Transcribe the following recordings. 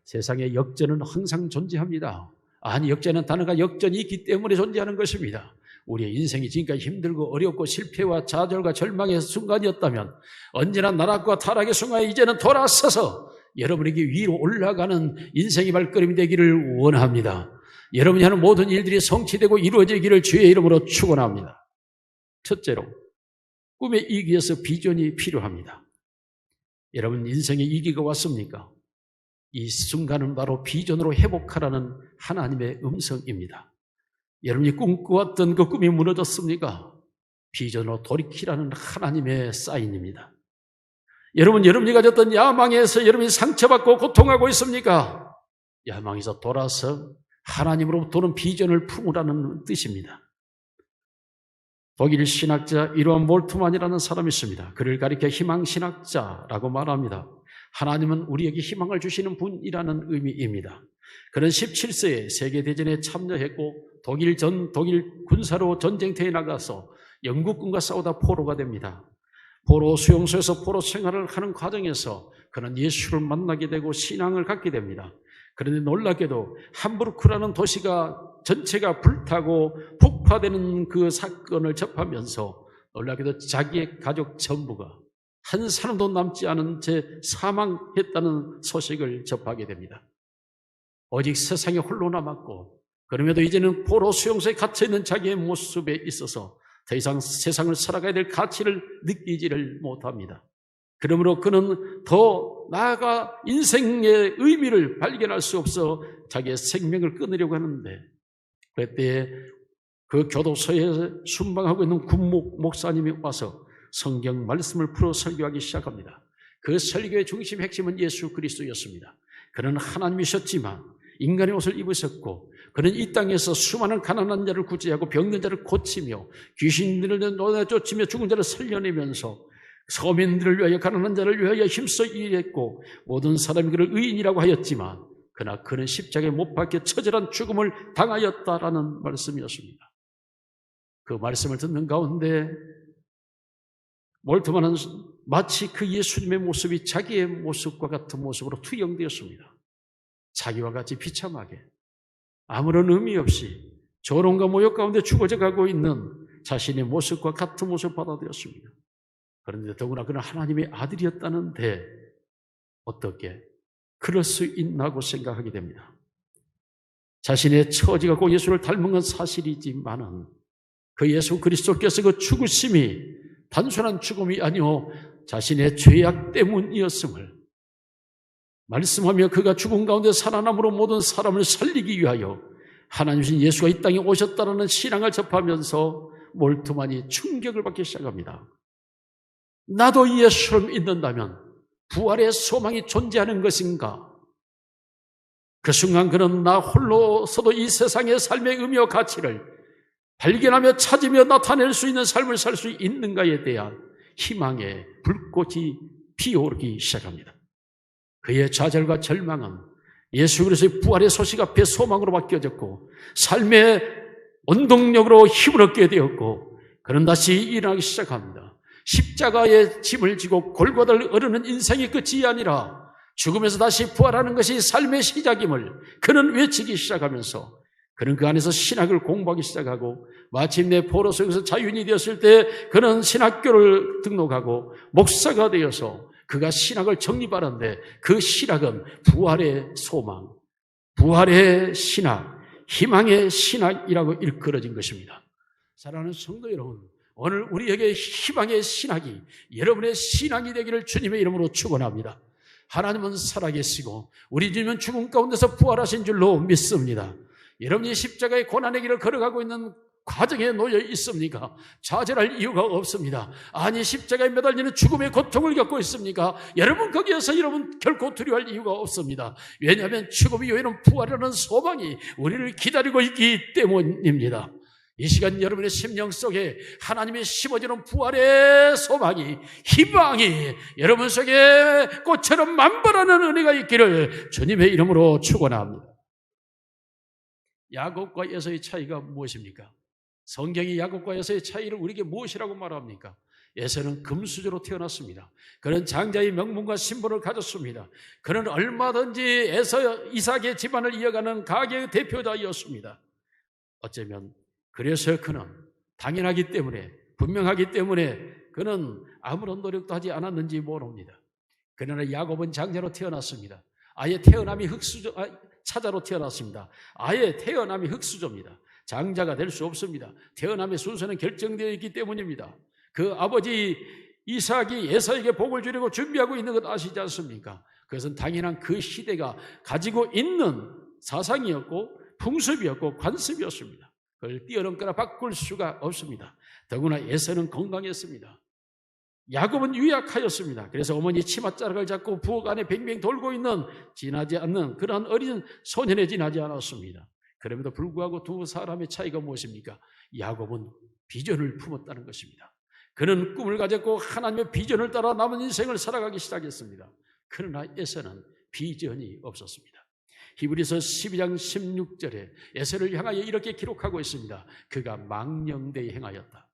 세상에 역전은 항상 존재합니다. 아니, 역전은 단어가 역전이 있기 때문에 존재하는 것입니다. 우리의 인생이 지금까지 힘들고 어렵고 실패와 좌절과 절망의 순간이었다면 언제나 나락과 타락의 순간에 이제는 돌아서서 여러분에게 위로 올라가는 인생의 발걸음이 되기를 원합니다. 여러분이 하는 모든 일들이 성취되고 이루어지기를 주의 이름으로 축원합니다. 첫째로, 꿈에 이기기 위해서 비전이 필요합니다. 여러분, 인생에 이기가 왔습니까? 이 순간은 바로 비전으로 회복하라는 하나님의 음성입니다. 여러분이 꿈꾸었던 그 꿈이 무너졌습니까? 비전으로 돌이키라는 하나님의 사인입니다. 여러분이 가졌던 야망에서 여러분이 상처받고 고통하고 있습니까? 야망에서 돌아서 하나님으로부터 오는 비전을 품으라는 뜻입니다. 독일 신학자 이로한 몰트만이라는 사람이 있습니다. 그를 가리켜 희망신학자라고 말합니다. 하나님은 우리에게 희망을 주시는 분이라는 의미입니다. 그는 17세에 세계대전에 참여했고 독일 군사로 전쟁터에 나가서 영국군과 싸우다 포로가 됩니다. 포로 수용소에서 포로 생활을 하는 과정에서 그는 예수를 만나게 되고 신앙을 갖게 됩니다. 그런데 놀랍게도 함부르크라는 도시가 전체가 불타고 폭파되는 그 사건을 접하면서 놀랍게도 자기의 가족 전부가 한 사람도 남지 않은 채 사망했다는 소식을 접하게 됩니다. 오직 세상에 홀로 남았고 그럼에도 이제는 포로 수용소에 갇혀있는 자기의 모습에 있어서 더 이상 세상을 살아가야 될 가치를 느끼지를 못합니다. 그러므로 그는 더 나아가 인생의 의미를 발견할 수 없어 자기의 생명을 끊으려고 하는데 그때 그 교도소에 순방하고 있는 군목 목사님이 와서 성경 말씀을 풀어 설교하기 시작합니다. 그 설교의 중심 핵심은 예수 그리스도였습니다. 그는 하나님이셨지만 인간의 옷을 입으셨고 그는 이 땅에서 수많은 가난한 자를 구제하고 병든 자를 고치며 귀신들을 쫓으며 죽은 자를 살려내면서 서민들을 위하여 가난한 자를 위하여 힘써 일했고 모든 사람이 그를 의인이라고 하였지만 그러나 그는 십자가에 못 박혀 처절한 죽음을 당하였다라는 말씀이었습니다. 그 말씀을 듣는 가운데 몰트만은 마치 그 예수님의 모습이 자기의 모습과 같은 모습으로 투영되었습니다. 자기와 같이 비참하게 아무런 의미 없이 조롱과 모욕 가운데 죽어져 가고 있는 자신의 모습과 같은 모습을 받아들였습니다. 그런데 더구나 그는 하나님의 아들이었다는데 어떻게 그럴 수 있나고 생각하게 됩니다. 자신의 처지가 꼭 예수를 닮은 건 사실이지만은 그 예수 그리스도께서 그 죽으심이 단순한 죽음이 아니오 자신의 죄악 때문이었음을 말씀하며 그가 죽은 가운데 살아남으로 모든 사람을 살리기 위하여 하나님이신 예수가 이 땅에 오셨다는 신앙을 접하면서 몰트만이 충격을 받기 시작합니다. 나도 예수를 믿는다면 부활의 소망이 존재하는 것인가? 그 순간 그는 나 홀로서도 이 세상의 삶의 의미와 가치를 발견하며 찾으며 나타낼 수 있는 삶을 살 수 있는가에 대한 희망의 불꽃이 피어오르기 시작합니다. 그의 좌절과 절망은 예수 그리스도의 부활의 소식 앞에 소망으로 바뀌어졌고 삶의 원동력으로 힘을 얻게 되었고 그는 다시 일어나기 시작합니다. 십자가의 짐을 지고 골고다를 오르는 인생의 끝이 아니라 죽음에서 다시 부활하는 것이 삶의 시작임을 그는 외치기 시작하면서 그는 그 안에서 신학을 공부하기 시작하고 마침내 포로소에서 자유인이 되었을 때 그는 신학교를 등록하고 목사가 되어서 그가 신학을 정립하는데 그 신학은 부활의 소망, 부활의 신학, 희망의 신학이라고 일컬어진 것입니다. 사랑하는 성도 여러분, 오늘 우리에게 희망의 신학이 여러분의 신앙이 되기를 주님의 이름으로 축원합니다. 하나님은 살아계시고 우리 주님은 죽음 가운데서 부활하신 줄로 믿습니다. 여러분이 십자가의 고난의 길을 걸어가고 있는 과정에 놓여 있습니까? 좌절할 이유가 없습니다. 아니, 십자가에 매달리는 죽음의 고통을 겪고 있습니까? 여러분 거기에서 여러분 결코 두려워할 이유가 없습니다. 왜냐하면 죽음 이후에는 부활이라는 소망이 우리를 기다리고 있기 때문입니다. 이 시간 여러분의 심령 속에 하나님의 심어주는 부활의 소망이, 희망이 여러분 속에 꽃처럼 만발하는 은혜가 있기를 주님의 이름으로 축원합니다. 야곱과 에서의 차이가 무엇입니까? 성경이 야곱과 에서의 차이를 우리에게 무엇이라고 말합니까? 에서는 금수저로 태어났습니다. 그는 장자의 명분과 신분을 가졌습니다. 그는 얼마든지 이삭의 집안을 이어가는 가계의 대표자였습니다. 어쩌면 그래서 그는 당연하기 때문에, 분명하기 때문에 그는 아무런 노력도 하지 않았는지 모릅니다. 그러나 야곱은 장자로 태어났습니다. 아예 태어남이 차자로 태어났습니다. 아예 태어남이 흙수저입니다. 장자가 될 수 없습니다. 태어남의 순서는 결정되어 있기 때문입니다. 그 아버지 이삭이 에사에게 복을 주려고 준비하고 있는 것 아시지 않습니까? 그것은 당연한 그 시대가 가지고 있는 사상이었고 풍습이었고 관습이었습니다. 그걸 뛰어넘거나 바꿀 수가 없습니다. 더구나 에사는 건강했습니다. 야곱은 유약하였습니다. 그래서 어머니 치맛자락을 잡고 부엌 안에 뱅뱅 돌고 있는 지나지 않는 그러한 어린 소년에 지나지 않았습니다. 그럼에도 불구하고 두 사람의 차이가 무엇입니까? 야곱은 비전을 품었다는 것입니다. 그는 꿈을 가졌고 하나님의 비전을 따라 남은 인생을 살아가기 시작했습니다. 그러나 에서는 비전이 없었습니다. 히브리서 12장 16절에 에서를 향하여 이렇게 기록하고 있습니다. 그가 망령되이 행하였다.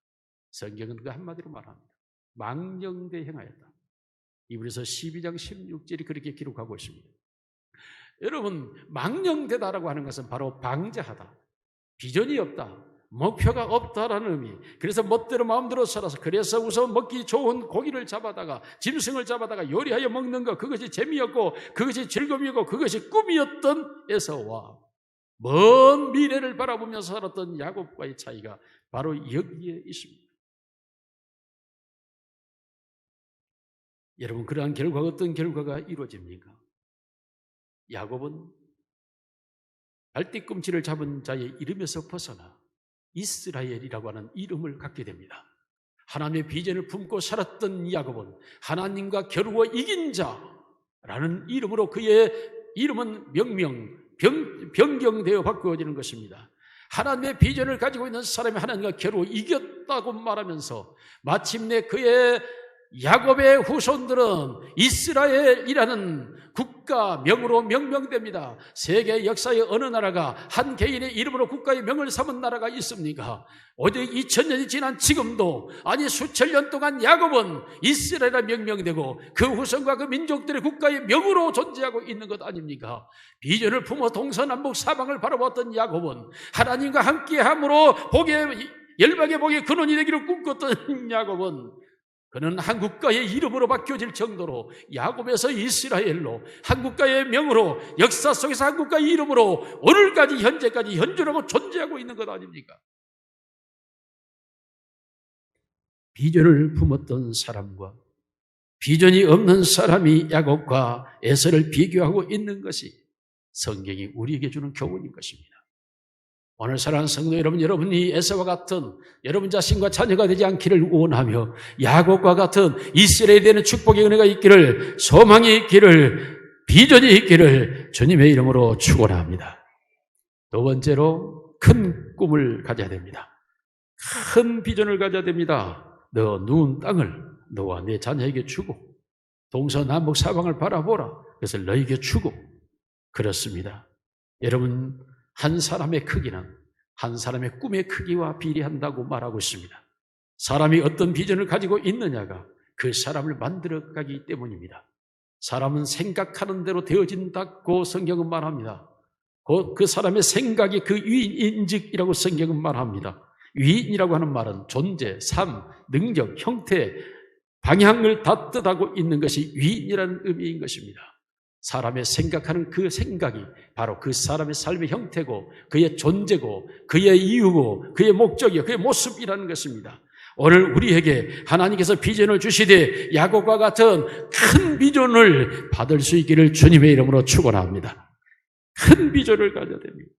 성경은 그 한마디로 말합니다. 망령되이 행하였다. 히브리서 12장 16절이 그렇게 기록하고 있습니다. 여러분, 망령되다라고 하는 것은 바로 방자하다, 비전이 없다, 목표가 없다라는 의미. 그래서 멋대로 마음대로 살아서, 그래서 우선 먹기 좋은 고기를 잡아다가, 짐승을 잡아다가 요리하여 먹는 것, 그것이 재미였고 그것이 즐거움이었고 그것이 꿈이었던 에서와 먼 미래를 바라보며 살았던 야곱과의 차이가 바로 여기에 있습니다. 여러분, 그러한 결과가 어떤 결과가 이루어집니까? 야곱은 발뒤꿈치를 잡은 자의 이름에서 벗어나 이스라엘이라고 하는 이름을 갖게 됩니다. 하나님의 비전을 품고 살았던 야곱은 하나님과 겨루어 이긴 자라는 이름으로 그의 이름은 변경되어 바꾸어지는 것입니다. 하나님의 비전을 가지고 있는 사람이 하나님과 겨루어 이겼다고 말하면서 마침내 그의 야곱의 후손들은 이스라엘이라는 국가명으로 명명됩니다. 세계 역사의 어느 나라가 한 개인의 이름으로 국가의 명을 삼은 나라가 있습니까? 어제 2000년이 지난 지금도, 아니 수천 년 동안 야곱은 이스라엘에 명명되고 그 후손과 그 민족들의 국가의 명으로 존재하고 있는 것 아닙니까? 비전을 품어 동서남북 사방을 바라봤던 야곱은 하나님과 함께함으로 열방의 복의 근원이 되기를 꿈꿨던 야곱은, 그는 한 국가의 이름으로 바뀌어질 정도로 야곱에서 이스라엘로, 한 국가의 명으로, 역사 속에서 한 국가의 이름으로 오늘까지 현재까지 현존하고 존재하고 있는 것 아닙니까? 비전을 품었던 사람과 비전이 없는 사람이 야곱과 에서를 비교하고 있는 것이 성경이 우리에게 주는 교훈인 것입니다. 오늘 사랑하는 성도 여러분, 여러분이 에서와 같은 여러분 자신과 자녀가 되지 않기를 원하며 야곱과 같은 이스라엘에 대한 축복의 은혜가 있기를, 소망이 있기를, 비전이 있기를 주님의 이름으로 축원합니다. 두 번째로 큰 꿈을 가져야 됩니다. 큰 비전을 가져야 됩니다. 너 누운 땅을 너와 내 자녀에게 주고 동서남북 사방을 바라보라. 그래서 너에게 주고. 그렇습니다. 여러분, 한 사람의 크기는 한 사람의 꿈의 크기와 비례한다고 말하고 있습니다. 사람이 어떤 비전을 가지고 있느냐가 그 사람을 만들어가기 때문입니다. 사람은 생각하는 대로 되어진다고 성경은 말합니다. 그 사람의 생각이 그 위인인즉이라고 성경은 말합니다. 위인이라고 하는 말은 존재, 삶, 능력, 형태, 방향을 다 뜻하고 있는 것이 위인이라는 의미인 것입니다. 사람의 생각하는 그 생각이 바로 그 사람의 삶의 형태고 그의 존재고 그의 이유고 그의 목적이고 그의 모습이라는 것입니다. 오늘 우리에게 하나님께서 비전을 주시되 야곱과 같은 큰 비전을 받을 수 있기를 주님의 이름으로 축원합니다. 큰 비전을 가져야 됩니다.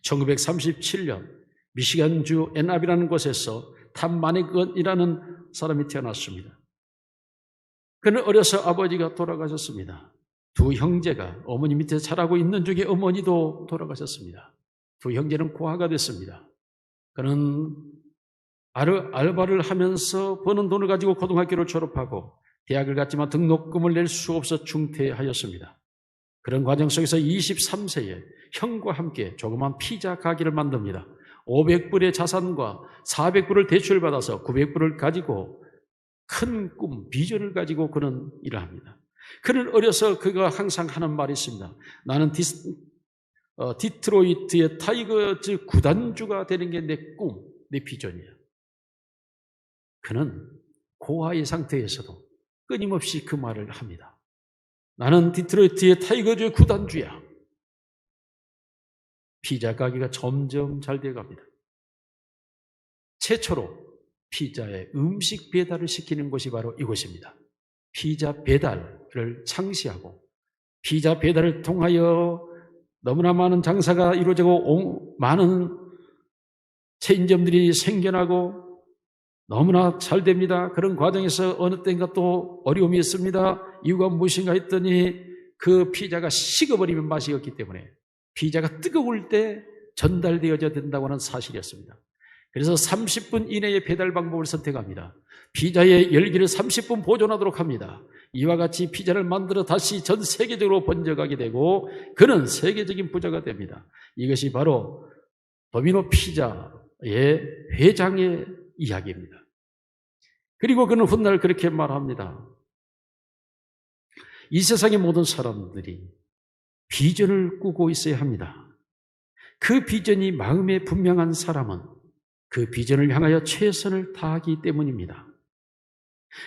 1937년 미시간주 앤압이라는 곳에서 탐 마네건이라는 사람이 태어났습니다. 그는 어려서 아버지가 돌아가셨습니다. 두 형제가 어머니 밑에 자라고 있는 중에 어머니도 돌아가셨습니다. 두 형제는 고아가 됐습니다. 그는 알바를 하면서 버는 돈을 가지고 고등학교를 졸업하고 대학을 갔지만 등록금을 낼 수 없어 중퇴하였습니다. 그런 과정 속에서 23세에 형과 함께 조그만 피자 가게를 만듭니다. 500불의 자산과 400불을 대출을 받아서 900불을 가지고 큰 꿈, 비전을 가지고 그는 일을 합니다. 그는 어려서 그가 항상 하는 말이 있습니다. 나는 디트로이트의 타이거즈 구단주가 되는 게 내 꿈, 내 비전이야. 그는 고아의 상태에서도 끊임없이 그 말을 합니다. 나는 디트로이트의 타이거즈 구단주야. 피자 가게가 점점 잘 되어갑니다. 최초로 피자의 음식 배달을 시키는 곳이 바로 이곳입니다. 피자 배달을 창시하고 피자 배달을 통하여 너무나 많은 장사가 이루어지고 많은 체인점들이 생겨나고 너무나 잘 됩니다. 그런 과정에서 어느 때인가 또 어려움이 있습니다. 이유가 무엇인가 했더니 그 피자가 식어버리면 맛이 없기 때문에 피자가 뜨거울 때 전달되어야 된다고 하는 사실이었습니다. 그래서 30분 이내의 배달 방법을 선택합니다. 피자의 열기를 30분 보존하도록 합니다. 이와 같이 피자를 만들어 다시 전 세계적으로 번져가게 되고 그는 세계적인 부자가 됩니다. 이것이 바로 도미노 피자의 회장의 이야기입니다. 그리고 그는 훗날 그렇게 말합니다. 이 세상의 모든 사람들이 비전을 꾸고 있어야 합니다. 그 비전이 마음에 분명한 사람은 그 비전을 향하여 최선을 다하기 때문입니다.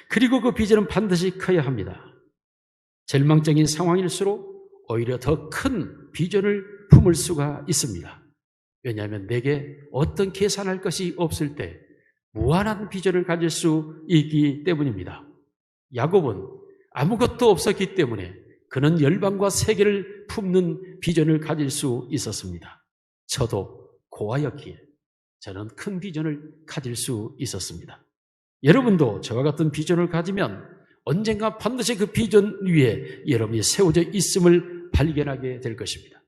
그리고 그 비전은 반드시 커야 합니다. 절망적인 상황일수록 오히려 더 큰 비전을 품을 수가 있습니다. 왜냐하면 내게 어떤 계산할 것이 없을 때 무한한 비전을 가질 수 있기 때문입니다. 야곱은 아무것도 없었기 때문에 그는 열방과 세계를 품는 비전을 가질 수 있었습니다. 저도 고아였기에 저는 큰 비전을 가질 수 있었습니다. 여러분도 저와 같은 비전을 가지면 언젠가 반드시 그 비전 위에 여러분이 세워져 있음을 발견하게 될 것입니다.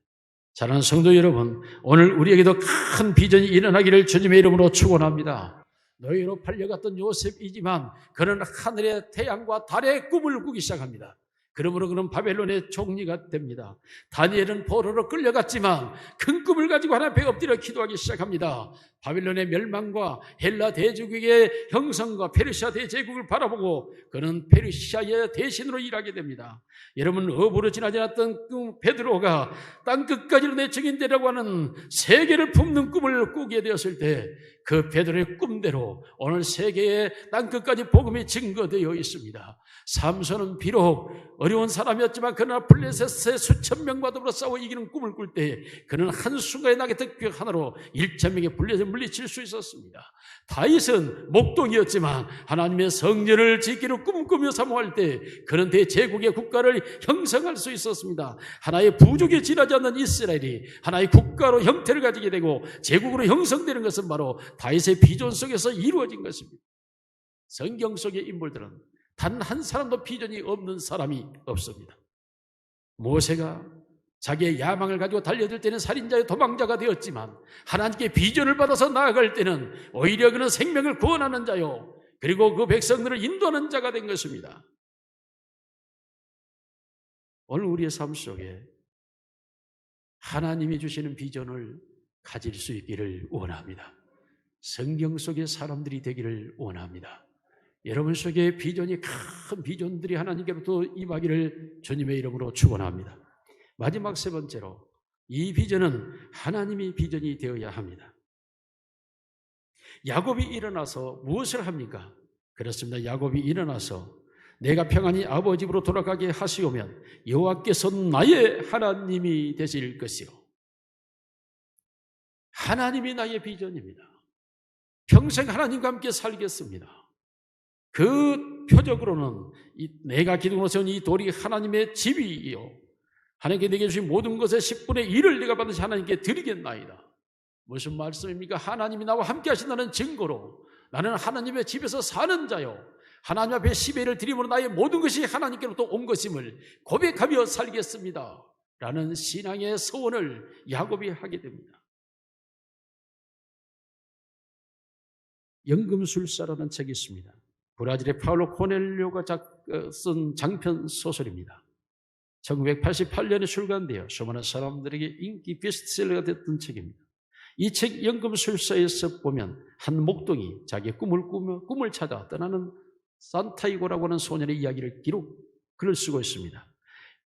사랑하는 성도 여러분, 오늘 우리에게도 큰 비전이 일어나기를 주님의 이름으로 축원합니다. 노예로 팔려갔던 요셉이지만 그는 하늘의 태양과 달의 꿈을 꾸기 시작합니다. 그러므로 그는 바벨론의 총리가 됩니다. 다니엘은 포로로 끌려갔지만 큰 꿈을 가지고 하나님 앞에 엎드려 기도하기 시작합니다. 바벨론의 멸망과 헬라 대제국의 형성과 페르시아 대제국을 바라보고 그는 페르시아의 대신으로 일하게 됩니다. 여러분, 업으로 지나지 않았던 그 베드로가 땅끝까지로 내 증인되라고 하는 세계를 품는 꿈을 꾸게 되었을 때 그 베드로의 꿈대로 오늘 세계의 땅끝까지 복음이 증거되어 있습니다. 삼손은 비록 어려운 사람이었지만 그러나 블레셋의 수천 명과 더불어 싸워 이기는 꿈을 꿀 때 그는 한순간에 나게 득벽 하나로 1,000명의 블레셋을 물리칠 수 있었습니다. 다윗은 목동이었지만 하나님의 성전을 짓기를 꿈꾸며 사모할 때 그는 대제국의 국가를 형성할 수 있었습니다. 하나의 부족에 지나지 않는 이스라엘이 하나의 국가로 형태를 가지게 되고 제국으로 형성되는 것은 바로 다윗의 비전 속에서 이루어진 것입니다. 성경 속의 인물들은 단 한 사람도 비전이 없는 사람이 없습니다. 모세가 자기의 야망을 가지고 달려들 때는 살인자의 도망자가 되었지만 하나님께 비전을 받아서 나아갈 때는 오히려 그는 생명을 구원하는 자요 그리고 그 백성들을 인도하는 자가 된 것입니다. 오늘 우리의 삶 속에 하나님이 주시는 비전을 가질 수 있기를 원합니다. 성경 속의 사람들이 되기를 원합니다. 여러분 속에 비전이 큰 비전들이 하나님께로부터 임하기를 주님의 이름으로 축원합니다. 마지막 세 번째로 이 비전은 하나님의 비전이 되어야 합니다. 야곱이 일어나서 무엇을 합니까? 그렇습니다. 야곱이 일어나서 내가 평안히 아버지 집으로 돌아가게 하시오면 여호와께서 나의 하나님이 되실 것이요. 하나님이 나의 비전입니다. 평생 하나님과 함께 살겠습니다. 그 표적으로는 내가 기둥으로 세운 이 돌이 하나님의 집이요 하나님께 내게 주신 모든 것의 10분의 1을 내가 반드시 하나님께 드리겠나이다. 무슨 말씀입니까? 하나님이 나와 함께 하신다는 증거로 나는 하나님의 집에서 사는 자요 하나님 앞에 10회를 드림으로 나의 모든 것이 하나님께로부터 온 것임을 고백하며 살겠습니다 라는 신앙의 서원을 야곱이 하게 됩니다. 연금술사라는 책이 있습니다. 브라질의 파울로 코넬료가 쓴 장편 소설입니다. 1988년에 출간되어 수많은 사람들에게 인기 베스트셀러가 됐던 책입니다. 이 책 연금술사에서 보면 한 목동이 자기의 꿈을 꾸며 꿈을 찾아 떠나는 산타이고라고 하는 소년의 이야기를 글을 쓰고 있습니다.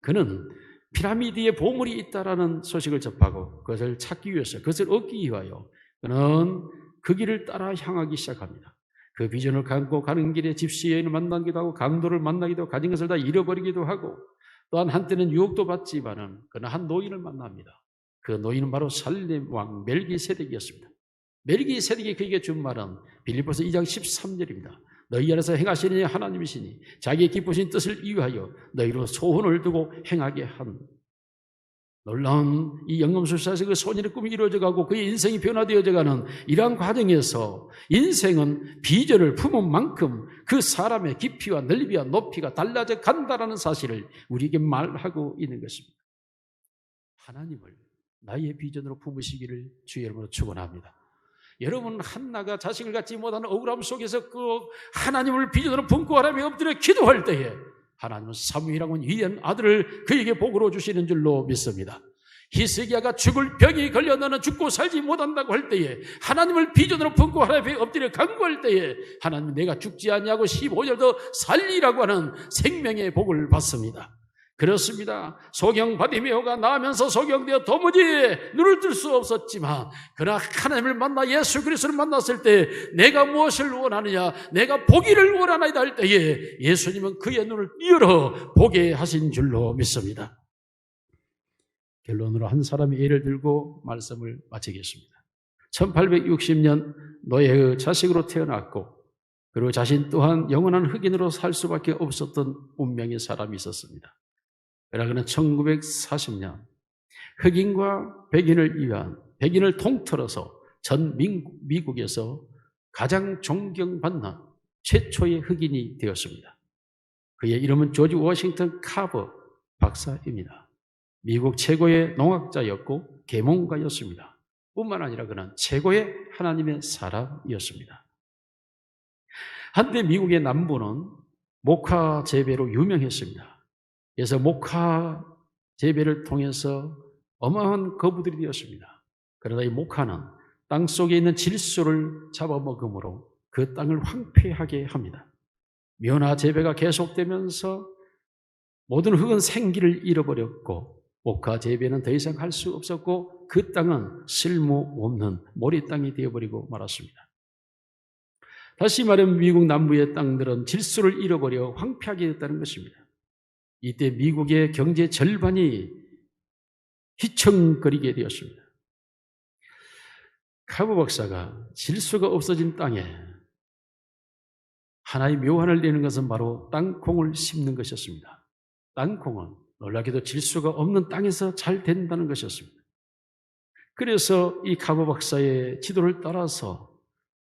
그는 피라미드에 보물이 있다라는 소식을 접하고 그것을 찾기 위해서, 그것을 얻기 위하여 그는 그 길을 따라 향하기 시작합니다. 그 비전을 갖고 가는 길에 집시 여인을 만나기도 하고 강도를 만나기도 하고 가진 것을 다 잃어버리기도 하고, 또한 한때는 유혹도 받지만은 그는 한 노인을 만납니다. 그 노인은 바로 살렘 왕 멜기세덱이었습니다. 멜기세덱이 그에게 준 말은 빌립보서 2장 13절입니다. 너희 안에서 행하시니 하나님이시니 자기의 기쁘신 뜻을 이유하여 너희로 소원을 두고 행하게 한. 놀라운 이 연금술사에서 그 소년의 꿈이 이루어져가고 그의 인생이 변화되어져가는 이러한 과정에서 인생은 비전을 품은 만큼 그 사람의 깊이와 넓이와 높이가 달라져 간다라는 사실을 우리에게 말하고 있는 것입니다. 하나님을 나의 비전으로 품으시기를 주의 이름으로 축원합니다. 여러분, 한나가 자식을 갖지 못하는 억울함 속에서 그 하나님을 비전으로 품고 하나님의 엎드려 기도할 때에 하나님은 사무엘이라고 하는 위대한 아들을 그에게 복으로 주시는 줄로 믿습니다. 히스기야가 죽을 병이 걸려 너는 죽고 살지 못한다고 할 때에 하나님을 비전으로 품고 하나님의 엎드려 간구할 때에 하나님은 내가 죽지 아니하고 15년 더 살리라고 하는 생명의 복을 받습니다. 그렇습니다. 소경 바디메오가 나으면서 소경되어 도무지 눈을 뜰 수 없었지만, 그러나 하나님을 만나 예수 그리스도를 만났을 때 내가 무엇을 원하느냐, 내가 보기를 원하나이다 할 때에 예수님은 그의 눈을 열어 보게 하신 줄로 믿습니다. 결론으로 한 사람의 예를 들고 말씀을 마치겠습니다. 1860년 노예의 자식으로 태어났고 그리고 자신 또한 영원한 흑인으로 살 수밖에 없었던 운명의 사람이 있었습니다. 그러나 그는 1940년 흑인과 백인을 통틀어서 전 미국에서 가장 존경받는 최초의 흑인이 되었습니다. 그의 이름은 조지 워싱턴 카버 박사입니다. 미국 최고의 농학자였고 계몽가였습니다. 뿐만 아니라 그는 최고의 하나님의 사람이었습니다. 한때 미국의 남부는 목화 재배로 유명했습니다. 그래서 목화 재배를 통해서 어마어마한 거부들이 되었습니다. 그러다 이 목화는 땅 속에 있는 질소를 잡아먹으므로 그 땅을 황폐하게 합니다. 면화 재배가 계속되면서 모든 흙은 생기를 잃어버렸고 목화 재배는 더 이상 할 수 없었고 그 땅은 쓸모없는 모리 땅이 되어버리고 말았습니다. 다시 말하면 미국 남부의 땅들은 질소를 잃어버려 황폐하게 됐다는 것입니다. 이때 미국의 경제 절반이 휘청거리게 되었습니다. 카버 박사가 질소가 없어진 땅에 하나의 묘안을 내는 것은 바로 땅콩을 심는 것이었습니다. 땅콩은 놀랍게도 질소가 없는 땅에서 잘 된다는 것이었습니다. 그래서 이 카버 박사의 지도를 따라서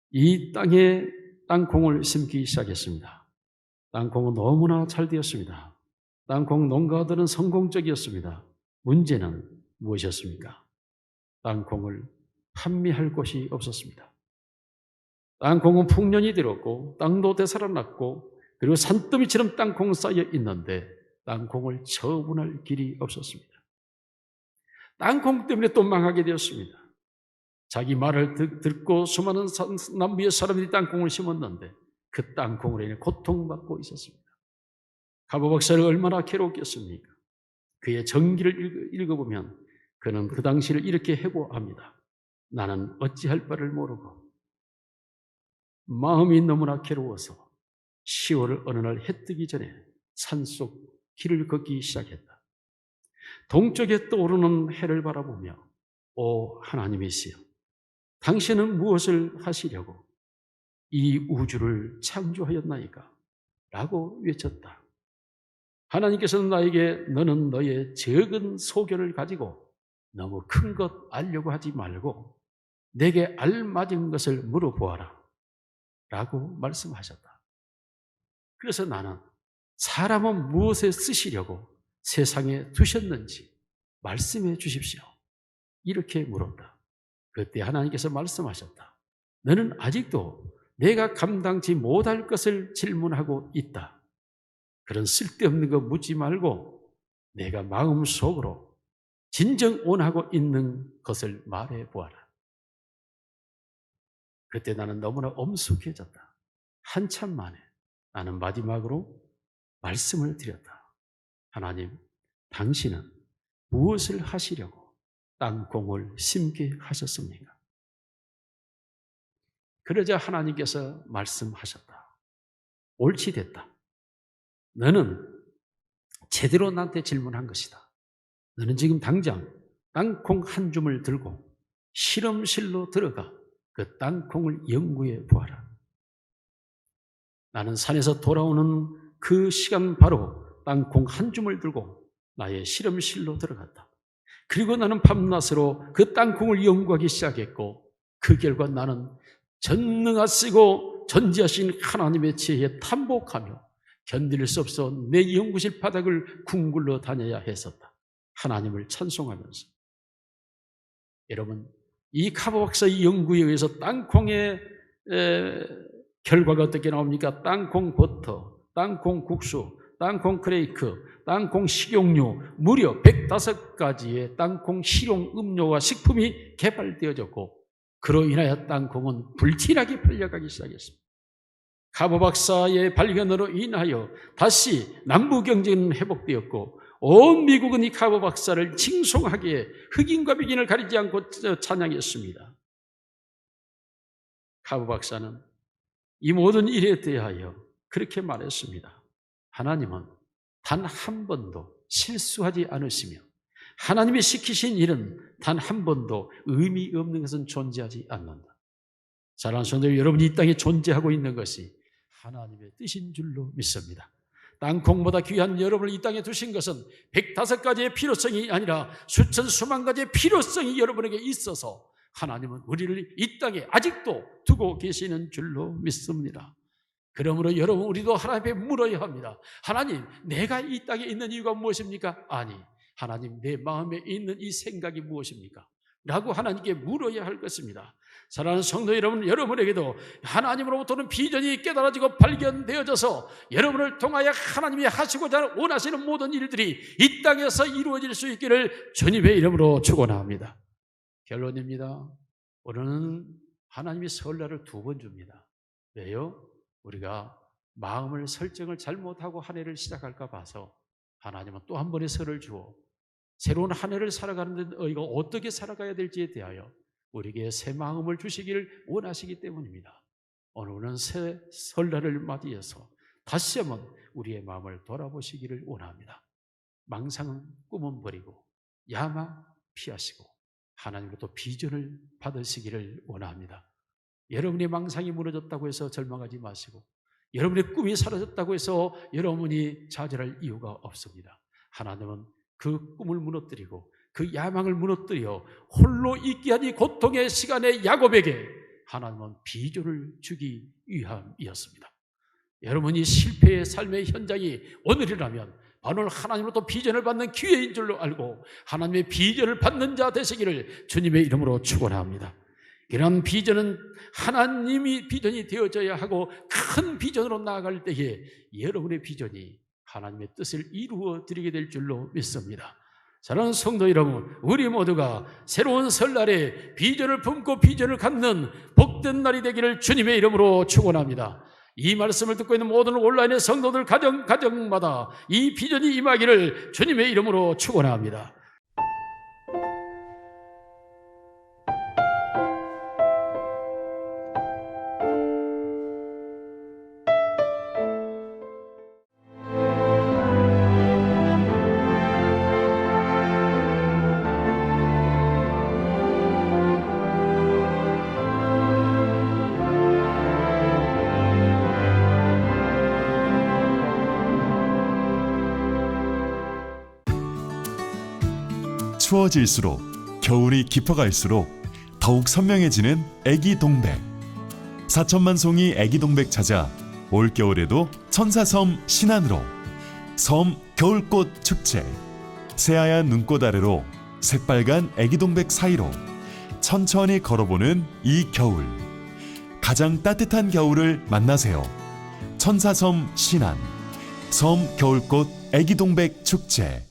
이 땅에 땅콩을 심기 시작했습니다. 땅콩은 너무나 잘 되었습니다. 땅콩 농가들은 성공적이었습니다. 문제는 무엇이었습니까? 땅콩을 판매할 곳이 없었습니다. 땅콩은 풍년이 들었고 땅도 되살아났고 그리고 산더미처럼 땅콩 쌓여 있는데 땅콩을 처분할 길이 없었습니다. 땅콩 때문에 또 망하게 되었습니다. 자기 말을 듣고 수많은 남부의 사람들이 땅콩을 심었는데 그 땅콩으로 인해 고통받고 있었습니다. 카버 박사를 얼마나 괴롭겠습니까? 그의 전기를 읽어보면 그는 그 당시를 이렇게 해고합니다. 나는 어찌할 바를 모르고 마음이 너무나 괴로워서 10월 어느 날 해 뜨기 전에 산속 길을 걷기 시작했다. 동쪽에 떠오르는 해를 바라보며 오 하나님이시여, 당신은 무엇을 하시려고 이 우주를 창조하였나이까? 라고 외쳤다. 하나님께서는 나에게 너는 너의 적은 소견을 가지고 너무 큰 것 알려고 하지 말고 내게 알맞은 것을 물어보아라 라고 말씀하셨다. 그래서 나는 사람은 무엇에 쓰시려고 세상에 두셨는지 말씀해 주십시오. 이렇게 물었다. 그때 하나님께서 말씀하셨다. 너는 아직도 내가 감당치 못할 것을 질문하고 있다. 그런 쓸데없는 거 묻지 말고 내가 마음속으로 진정 원하고 있는 것을 말해 보아라. 그때 나는 너무나 엄숙해졌다. 한참 만에 나는 마지막으로 말씀을 드렸다. 하나님, 당신은 무엇을 하시려고 땅콩을 심게 하셨습니까? 그러자 하나님께서 말씀하셨다. 옳지 됐다. 너는 제대로 나한테 질문한 것이다. 너는 지금 당장 땅콩 한 줌을 들고 실험실로 들어가 그 땅콩을 연구해 보아라. 나는 산에서 돌아오는 그 시간 바로 땅콩 한 줌을 들고 나의 실험실로 들어갔다. 그리고 나는 밤낮으로 그 땅콩을 연구하기 시작했고 그 결과 나는 전능하시고 전지하신 하나님의 지혜에 탐복하며 견딜 수 없어 내 연구실 바닥을 뒹굴러 다녀야 했었다. 하나님을 찬송하면서. 여러분, 이 카보 박사의 연구에 의해서 땅콩의 결과가 어떻게 나옵니까? 땅콩 버터, 땅콩 국수, 땅콩 크레이크, 땅콩 식용유, 무려 105가지의 땅콩 실용 음료와 식품이 개발되어졌고 그로 인하여 땅콩은 불티나게 팔려가기 시작했습니다. 카보 박사의 발견으로 인하여 다시 남북 경제는 회복되었고 온 미국은 이 카보 박사를 칭송하기에 흑인과 백인을 가리지 않고 찬양했습니다. 카보 박사는 이 모든 일에 대하여 그렇게 말했습니다. 하나님은 단 한 번도 실수하지 않으시며 하나님이 시키신 일은 단 한 번도 의미 없는 것은 존재하지 않는다. 사랑하는 성도 여러분이 이 땅에 존재하고 있는 것이 하나님의 뜻인 줄로 믿습니다. 땅콩보다 귀한 여러분을 이 땅에 두신 것은 105가지의 필요성이 아니라 수천 수만 가지의 필요성이 여러분에게 있어서 하나님은 우리를 이 땅에 아직도 두고 계시는 줄로 믿습니다. 그러므로 여러분 우리도 하나님께 물어야 합니다. 하나님, 내가 이 땅에 있는 이유가 무엇입니까? 아니, 하나님, 내 마음에 있는 이 생각이 무엇입니까? 라고 하나님께 물어야 할 것입니다. 사랑하는 성도 여러분, 여러분에게도 하나님으로부터는 비전이 깨달아지고 발견되어져서 여러분을 통하여 하나님이 하시고자 원하시는 모든 일들이 이 땅에서 이루어질 수 있기를 주님의 이름으로 축원합니다. 결론입니다. 오늘은 하나님이 설날을 2번 줍니다. 왜요? 우리가 마음을 설정을 잘못하고 한 해를 시작할까 봐서 하나님은 또 한 번의 설을 주어 새로운 한 해를 살아가는데 우리가 어떻게 살아가야 될지에 대하여 우리에게 새 마음을 주시기를 원하시기 때문입니다. 오늘은 새 설날을 맞이해서 다시 한번 우리의 마음을 돌아보시기를 원합니다. 망상은 꿈은 버리고 야마 피하시고 하나님으로부터 비전을 받으시기를 원합니다. 여러분의 망상이 무너졌다고 해서 절망하지 마시고 여러분의 꿈이 사라졌다고 해서 여러분이 좌절할 이유가 없습니다. 하나님은 그 꿈을 무너뜨리고 그 야망을 무너뜨려 홀로 있게 하니 고통의 시간에 야곱에게 하나님은 비전을 주기 위함이었습니다. 여러분이 실패의 삶의 현장이 오늘이라면 바로 하나님으로부터 비전을 받는 기회인 줄로 알고 하나님의 비전을 받는 자 되시기를 주님의 이름으로 축원합니다. 이런 비전은 하나님이 비전이 되어져야 하고 큰 비전으로 나아갈 때에 여러분의 비전이 하나님의 뜻을 이루어 드리게 될 줄로 믿습니다. 사랑하는 성도 여러분, 우리 모두가 새로운 설날에 비전을 품고 비전을 갖는 복된 날이 되기를 주님의 이름으로 축원합니다. 이 말씀을 듣고 있는 모든 온라인의 성도들 가정마다 이 비전이 임하기를 주님의 이름으로 축원합니다. 추워질수록 겨울이 깊어갈수록 더욱 선명해지는 애기동백. 4천만 송이 애기동백 찾아 올겨울에도 천사섬 신안으로 섬 겨울꽃 축제. 새하얀 눈꽃 아래로 새빨간 애기동백 사이로 천천히 걸어보는 이 겨울. 가장 따뜻한 겨울을 만나세요. 천사섬 신안, 섬 겨울꽃 애기동백 축제.